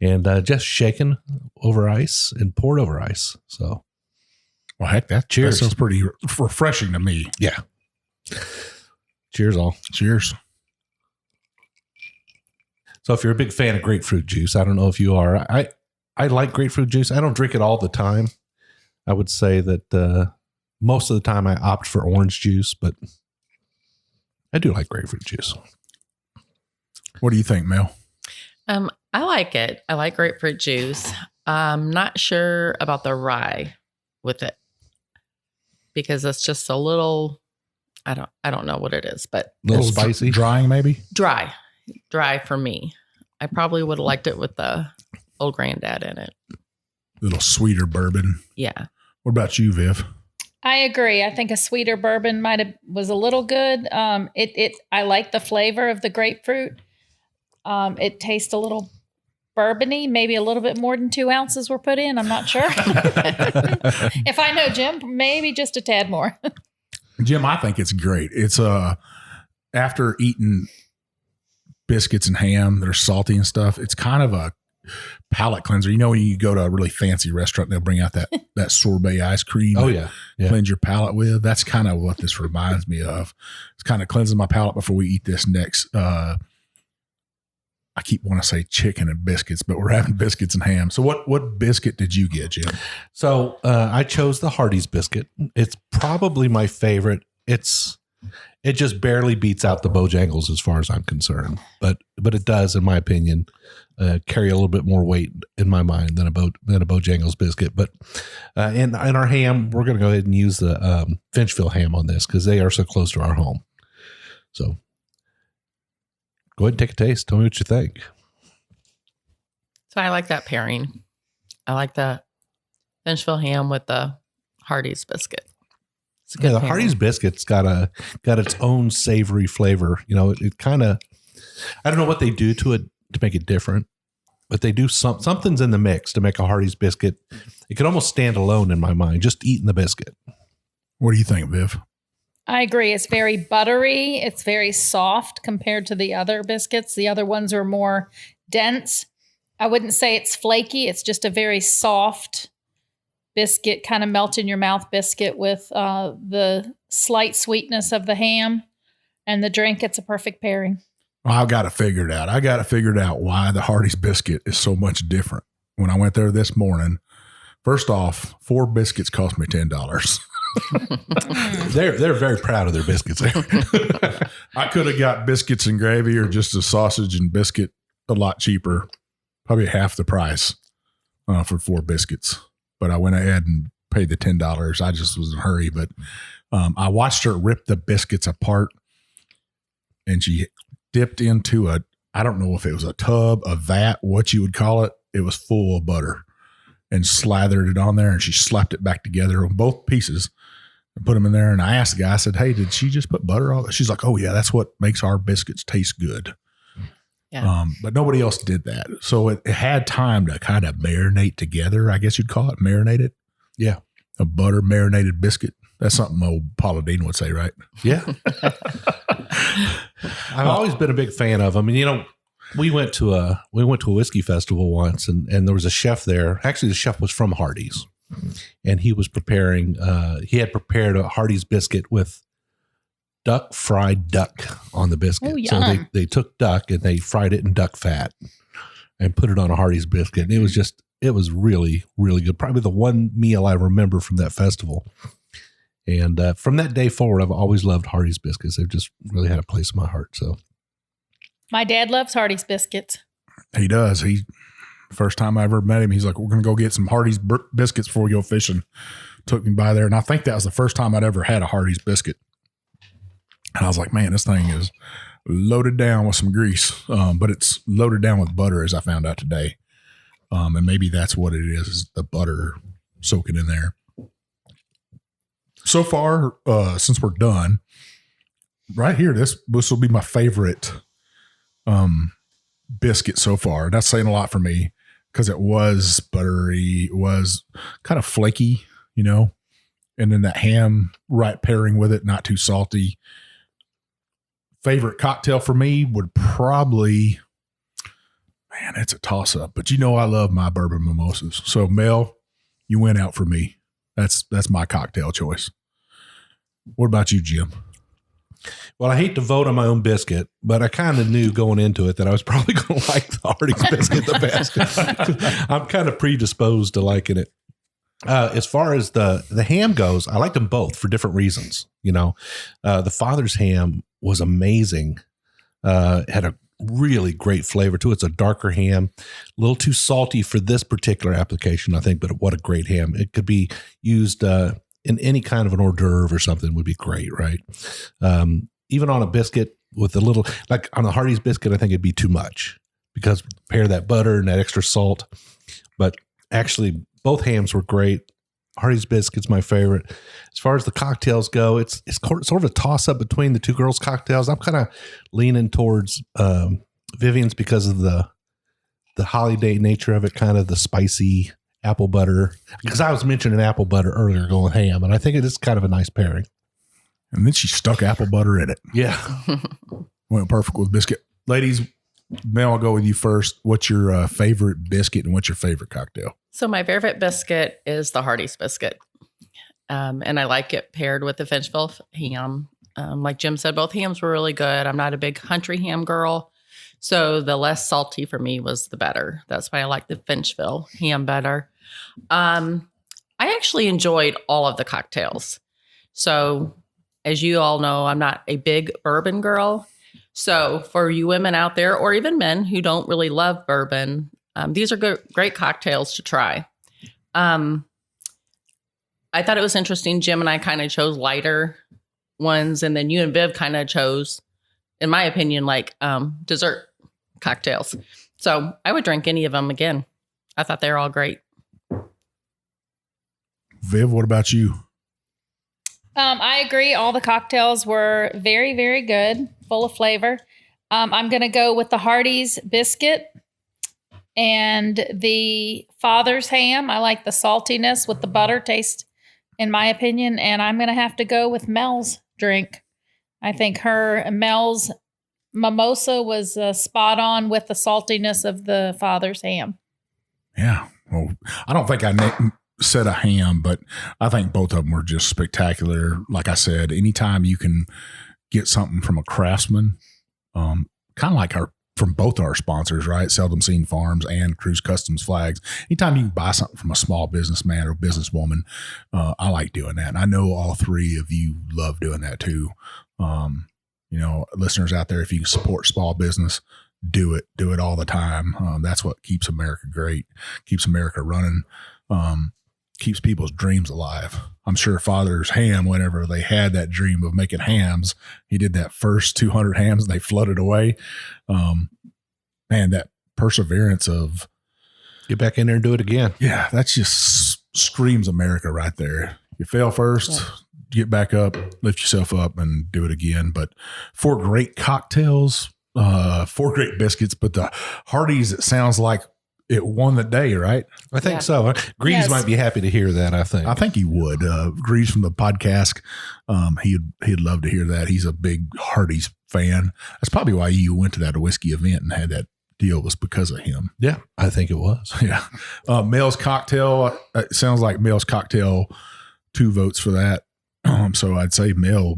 And just shaken over ice and poured over ice. So, well, heck, that sounds pretty refreshing to me. Yeah. Cheers, all. Cheers. So, if you're a big fan of grapefruit juice, I don't know if you are. I like grapefruit juice. I don't drink it all the time. I would say that most of the time I opt for orange juice, but I do like grapefruit juice. What do you think, Mel? I like it. I like grapefruit juice. I'm not sure about the rye with it because it's just a little, I don't know what it is, but A little spicy. Drying, maybe? dry for me. I probably would have liked it with the old granddad in it. A little sweeter bourbon. Yeah. What about you, Viv? I agree. I think a sweeter bourbon was a little good. I like the flavor of the grapefruit. It tastes a little bourbony, maybe a little bit more than 2 ounces were put in. I'm not sure. If I know Jim, maybe just a tad more. Jim, I think it's great. It's after eating biscuits and ham that are salty and stuff, it's kind of a palate cleanser. You know, when you go to a really fancy restaurant, they'll bring out that sorbet ice cream. Oh, yeah. Cleanse your palate with. That's kind of what this reminds me of. It's kind of cleansing my palate before we eat this next. I keep wanting to say chicken and biscuits, but we're having biscuits and ham. So what biscuit did you get, Jim? So I chose the Hardee's biscuit. It's probably my favorite. It just barely beats out the Bojangles as far as I'm concerned, but it does, in my opinion, carry a little bit more weight in my mind than a Bojangles biscuit. But in our ham, we're going to go ahead and use the Finchville ham on this because they are so close to our home. So go ahead and take a taste. Tell me what you think. So I like that pairing. I like the Finchville ham with the Hardee's biscuit. It's a good The pairing. Hardee's biscuit's got its own savory flavor. You know, it kind of, I don't know what they do to it to make it different, but they do something's in the mix to make a Hardee's biscuit. It could almost stand alone in my mind, just eating the biscuit. What do you think, Viv? I agree. It's very buttery. It's very soft compared to the other biscuits. The other ones are more dense. I wouldn't say it's flaky. It's just a very soft biscuit, kind of melt in your mouth biscuit with the slight sweetness of the ham and the drink. It's a perfect pairing. Well, I've got to figure it out. I got to figure it out why the Hardee's biscuit is so much different. When I went there this morning, first off, 4 biscuits cost me $10. They're very proud of their biscuits. I could have got biscuits and gravy or just a sausage and biscuit a lot cheaper, probably half the price for 4 biscuits. But I went ahead and paid the $10. I just was in a hurry. But I watched her rip the biscuits apart, and she dipped into I don't know if it was a tub, a vat, what you would call it. It was full of butter and slathered it on there, and she slapped it back together on both pieces and put them in there. And I asked the guy, I said, hey, did she just put butter on it? She's like, oh, yeah, that's what makes our biscuits taste good. Yeah. But nobody else did that. So it had time to kind of marinate together, I guess you'd call it, marinate it. Yeah. A butter marinated biscuit. That's something old Paula Dean would say, right? Yeah. I've always been a big fan of them. And, you know, we went to a whiskey festival once, and there was a chef there. Actually, the chef was from Hardee's, and he was preparing, he had prepared a Hardee's biscuit with fried duck on the biscuit. Oh, so yum. they took duck and they fried it in duck fat and put it on a Hardee's biscuit. And it was really, really good. Probably the one meal I remember from that festival. And from that day forward, I've always loved Hardee's biscuits. They've just really had a place in my heart. So My dad loves Hardee's biscuits. He does. He First time I ever met him, he's like, we're going to go get some Hardee's biscuits before we go fishing. Took me by there. And I think that was the first time I'd ever had a Hardee's biscuit. And I was like, man, this thing is loaded down with some grease, but it's loaded down with butter, as I found out today. And maybe that's what it is the butter soaking in there. So far, since we're done, right here, this will be my favorite biscuit so far. That's saying a lot for me because it was buttery, it was kind of flaky, you know, and then that ham right pairing with it, not too salty. Favorite cocktail for me would probably, man, it's a toss up, but you know, I love my bourbon mimosas. So Mel, you went out for me. That's my cocktail choice. What about you, Jim? Well, I hate to vote on my own biscuit, but I kind of knew going into it that I was probably going to like the Hardee's biscuit the best. I'm kind of predisposed to liking it. As far as the ham goes, I liked them both for different reasons. You know, the Father's ham was amazing. Had a really great flavor to it. It's a darker ham, a little too salty for this particular application, I think, but what a great ham. It could be used in any kind of an hors d'oeuvre or something would be great, right? Even on a biscuit with a little, like on a Hardee's biscuit, I think it'd be too much because pair that butter and that extra salt. But actually, both hams were great. Hardee's biscuit's my favorite. As far as the cocktails go, it's sort of a toss up between the two girls' cocktails. I'm kind of leaning towards Vivian's because of the holiday nature of it, kind of the spicy apple butter. Because I was mentioning apple butter earlier, going ham, and I think it is kind of a nice pairing. And then she stuck apple butter in it. Yeah, went perfect with biscuit. Ladies, Mel, I'll go with you first. What's your favorite biscuit and what's your favorite cocktail? So my favorite biscuit is the Hardee's biscuit. And I like it paired with the Finchville ham. Like Jim said, both hams were really good. I'm not a big country ham girl. So the less salty for me was the better. That's why I like the Finchville ham better. I actually enjoyed all of the cocktails. So as you all know, I'm not a big bourbon girl. So for you women out there, or even men who don't really love bourbon, these are great cocktails to try. I thought it was interesting. Jim and I kind of chose lighter ones, and then you and Viv kind of chose, in my opinion, like dessert cocktails. So I would drink any of them again. I thought they were all great. Viv, what about you? I agree. All the cocktails were very, very good, full of flavor. I'm going to go with the Hardee's biscuit and the Father's ham. I like the saltiness with the butter taste, in my opinion. And I'm going to have to go with Mel's drink. I think Mel's mimosa was spot on with the saltiness of the Father's ham. Yeah. Well, I don't think I said a ham, but I think both of them were just spectacular. Like I said, anytime you can get something from a craftsman, kind of like from both our sponsors, right? Seldom Seen Farms and Cruise Customs Flags. Anytime you can buy something from a small businessman or businesswoman, I like doing that. And I know all three of you love doing that too. You know, listeners out there, if you can support small business, do it all the time. That's what keeps America great, keeps America running, keeps people's dreams alive. I'm sure Father's ham, whenever they had that dream of making hams, he did that first 200 hams and they floated away. Man, that perseverance of get back in there and do it again. Yeah, that just screams America right there. You fail first, get back up, lift yourself up and do it again. But 4 great cocktails, 4 great biscuits, but the Hardee's, it sounds like it won the day, right? I think so. Greaves might be happy to hear that. I think he would. Greaves from the podcast, he'd love to hear that. He's a big Hardee's fan. That's probably why you went to that whiskey event and had that deal, was because of him. Yeah, I think it was. Yeah. Mel's cocktail. It sounds like Mel's cocktail. 2 votes for that. So I'd say Mel,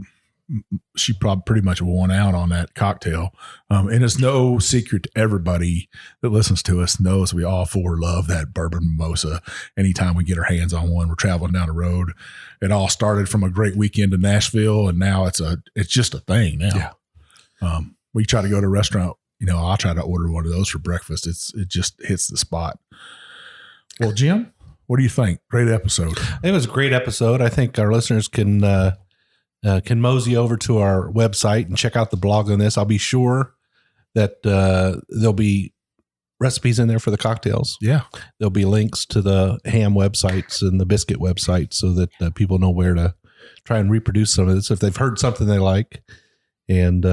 she probably pretty much won out on that cocktail. And it's no secret to everybody that listens to us knows we all 4 love that bourbon mimosa. Anytime we get our hands on one, we're traveling down the road. It all started from a great weekend in Nashville, and now it's just a thing now. Yeah. We try to go to a restaurant I'll try to order one of those for breakfast. It just hits the spot. Well, Jim, what do you think? Great episode. It was a great episode. I think our listeners can mosey over to our website and check out the blog on this. I'll be sure that there'll be recipes in there for the cocktails. Yeah. There'll be links to the ham websites and the biscuit websites so that people know where to try and reproduce some of this if they've heard something they like. And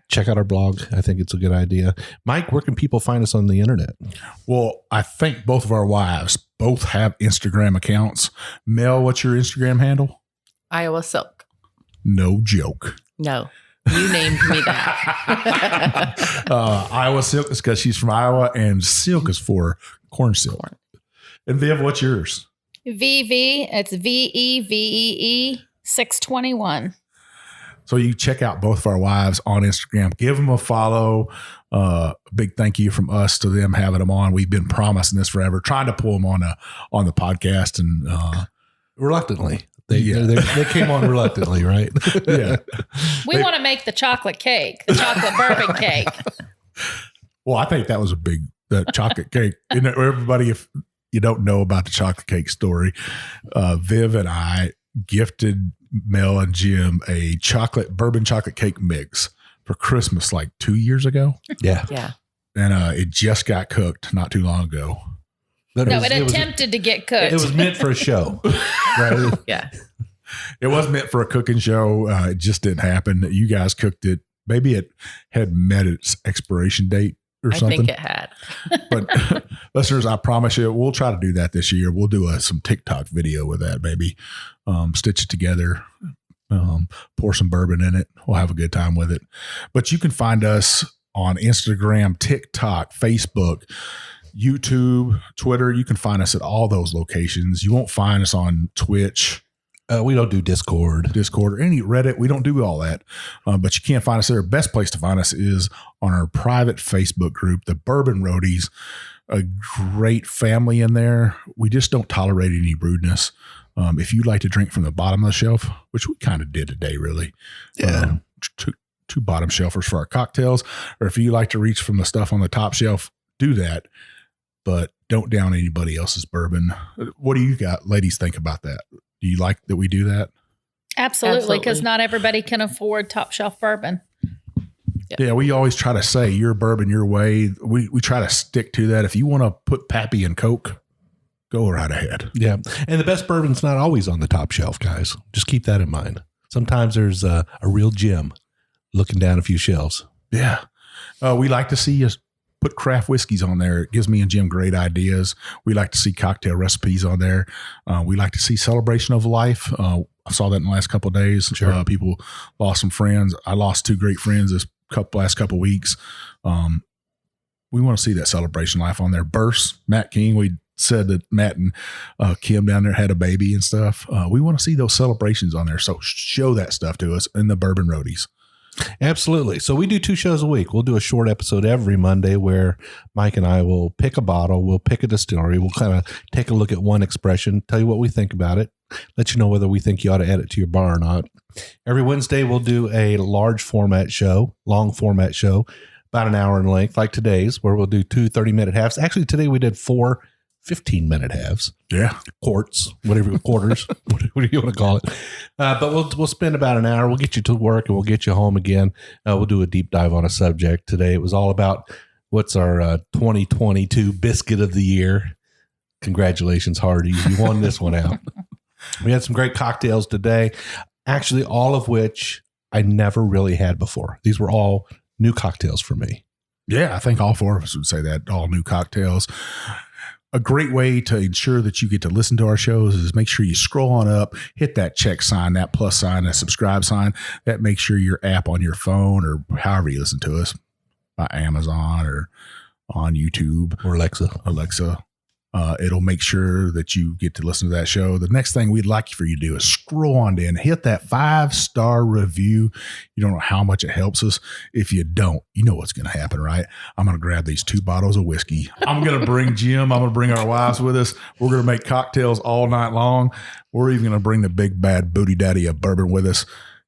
check out our blog. I think it's a good idea. Mike, where can people find us on the internet? Well, I think both of our wives both have Instagram accounts. Mel, what's your Instagram handle? Iowa Silk. No joke. No, you named me that. Iowa Silk is because she's from Iowa, and silk is for corn silk. And Viv, what's yours? VV, it's VEVEE 621. So you check out both of our wives on Instagram. Give them a follow. Big thank you from us to them having them on. We've been promising this forever, trying to pull them on the podcast, and reluctantly. They came on reluctantly, right? Yeah. We want to make the chocolate cake, the chocolate bourbon cake. Well, I think that was that chocolate cake. Everybody, if you don't know about the chocolate cake story, Viv and I gifted Mel and Jim a bourbon chocolate cake mix for Christmas like 2 years ago. Yeah. Yeah. And it just got cooked not too long ago. It attempted to get cooked. It was meant for a show. Right? Yeah. It was meant for a cooking show. It just didn't happen. You guys cooked it. Maybe it had met its expiration date or something. I think it had. But listeners, I promise you, we'll try to do that this year. We'll do some TikTok video with that, maybe stitch it together, pour some bourbon in it. We'll have a good time with it. But you can find us on Instagram, TikTok, Facebook, YouTube, Twitter. You can find us at all those locations. You won't find us on Twitch. We don't do Discord or any Reddit. We don't do all that. But you can't find us there. Best place to find us is on our private Facebook group, the Bourbon Roadies. A great family in there. We just don't tolerate any rudeness. If you like to drink from the bottom of the shelf, which we kind of did today, really. Yeah. Two bottom shelfers for our cocktails. Or if you like to reach from the stuff on the top shelf, do that. But don't down anybody else's bourbon. What do you got, ladies, think about that? Do you like that we do that? Absolutely, because not everybody can afford top shelf bourbon. Yeah, we always try to say your bourbon your way. We try to stick to that. If you want to put Pappy in Coke, go right ahead. Yeah. And the best bourbon's not always on the top shelf, guys. Just keep that in mind. Sometimes there's a real gem looking down a few shelves. Yeah. We like to see us put craft whiskeys on there. It gives me and Jim great ideas. We like to see cocktail recipes on there. We like to see celebration of life. I saw that in the last couple of days. Sure. People lost some friends. I lost two great friends this last couple of weeks. We want to see that celebration life on there. Burst, Matt King, we said that Matt and Kim down there had a baby and stuff. We want to see those celebrations on there. So show that stuff to us in the Bourbon Roadies. Absolutely. So we do 2 shows a week. We'll do a short episode every Monday where Mike and I will pick a bottle. We'll pick a distillery. We'll kind of take a look at one expression, tell you what we think about it, let you know whether we think you ought to add it to your bar or not. Every Wednesday, we'll do a long format show, about an hour in length, like today's, where we'll do 2 30-minute halves. Actually, today we did 4 15-minute halves. Yeah. Quarters, whatever you want to call it. But we'll spend about an hour. We'll get you to work and we'll get you home again. We'll do a deep dive on a subject. Today it was all about what's our 2022 biscuit of the year. Congratulations, Hardy. You won this one out. We had some great cocktails today, actually all of which I never really had before. These were all new cocktails for me. Yeah, I think all 4 of us would say that, all new cocktails. A great way to ensure that you get to listen to our shows is make sure you scroll on up, hit that check sign, that plus sign, that subscribe sign. That makes sure your app on your phone or however you listen to us, by Amazon or on YouTube or Alexa. It'll make sure that you get to listen to that show. The next thing we'd like for you to do is scroll on in, hit that 5-star review. You don't know how much it helps us. If you don't, you know what's going to happen, right? I'm going to grab these 2 bottles of whiskey. I'm going to bring Jim. I'm going to bring our wives with us. We're going to make cocktails all night long. We're even going to bring the big bad booty daddy of bourbon with us.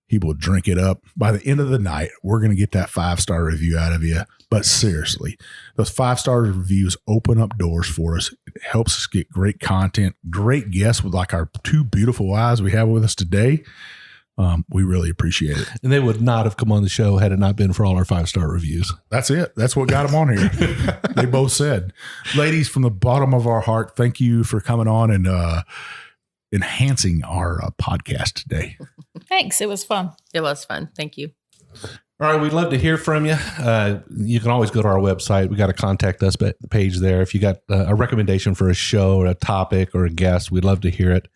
He will drink it up. By the end of the night, we're going to get that 5-star review out of you. But seriously, those 5-star reviews open up doors for us. It helps us get great content, great guests with like our 2 beautiful eyes we have with us today. We really appreciate it. And they would not have come on the show had it not been for all our 5-star reviews. That's it. That's what got them on here. They both said, ladies, from the bottom of our heart, thank you for coming on and enhancing our podcast today. Thanks. It was fun. It was fun. Thank you. All right. We'd love to hear from you. You can always go to our website. We got a contact us page there. If you got a recommendation for a show or a topic or a guest, we'd love to hear it.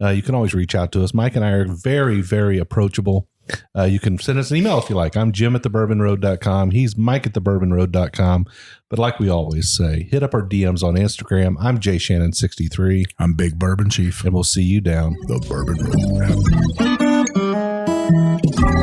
You can always reach out to us. Mike and I are very, very approachable. You can send us an email if you like. I'm Jim at thebourbonroad.com. He's Mike at thebourbonroad.com. But like we always say, hit up our DMs on Instagram. I'm JShannon63. I'm Big Bourbon Chief. And we'll see you down the Bourbon Road.